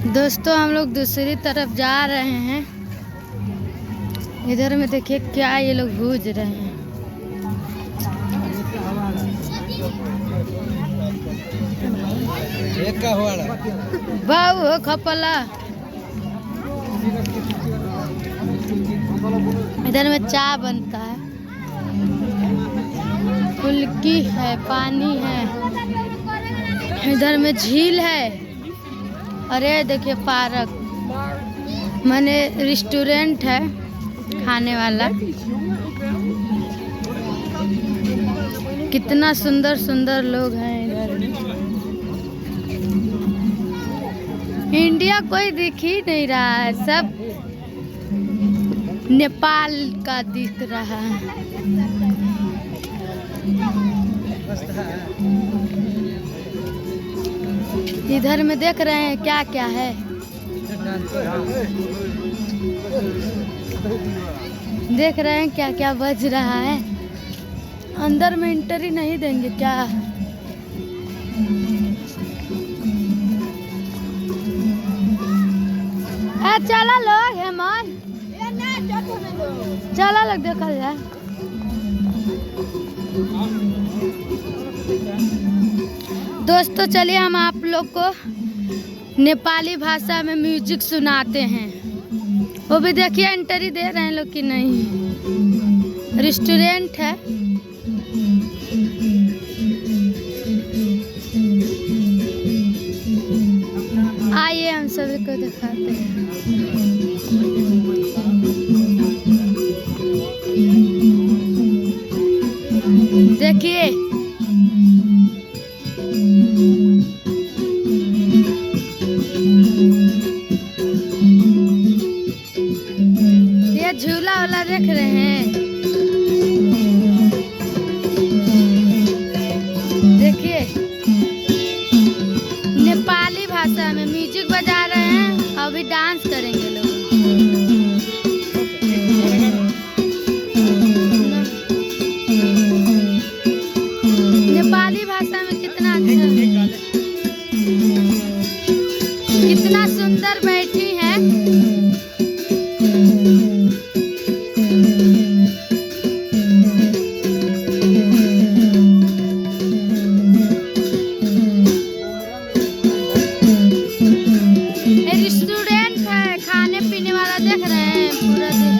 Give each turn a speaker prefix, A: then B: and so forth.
A: दोस्तों हम लोग दूसरी तरफ जा रहे हैं। इधर में देखिए क्या ये लोग भूज रहे हैं। बाबू हो खपला। इधर में चाय बनता है, फुल्की है, पानी है, इधर में झील है और ये देखिए पार्क माने रेस्टोरेंट है खाने वाला। कितना सुंदर सुंदर लोग हैं इधर में। इंडिया कोई दिख ही नहीं रहा है, सब नेपाल का दिख रहा है। इधर में देख रहे हैं क्या क्या है। देख रहे हैं क्या क्या बज रहा है। अंदर में एंट्री नहीं देंगे क्या? चला लोग हेमन, चला लोग देखा जाए। दोस्तों चलिए हम आप लोग को नेपाली भाषा में म्यूजिक सुनाते हैं। वो भी देखिए एंट्री दे रहे हैं लोग कि नहीं। रेस्टोरेंट है। आइए हम सभी को दिखाते हैं। देखिए ये झूला वाला देख रहे हैं। देखिए नेपाली भाषा में म्यूजिक बजा रहे हैं। अभी डांस करेंगे लोग। नेपाली भाषा में कितना अच्छा, कितना सुंदर बैठी है। रेस्टोरेंट है, खाने पीने वाला देख रहे हैं पूरा दिन।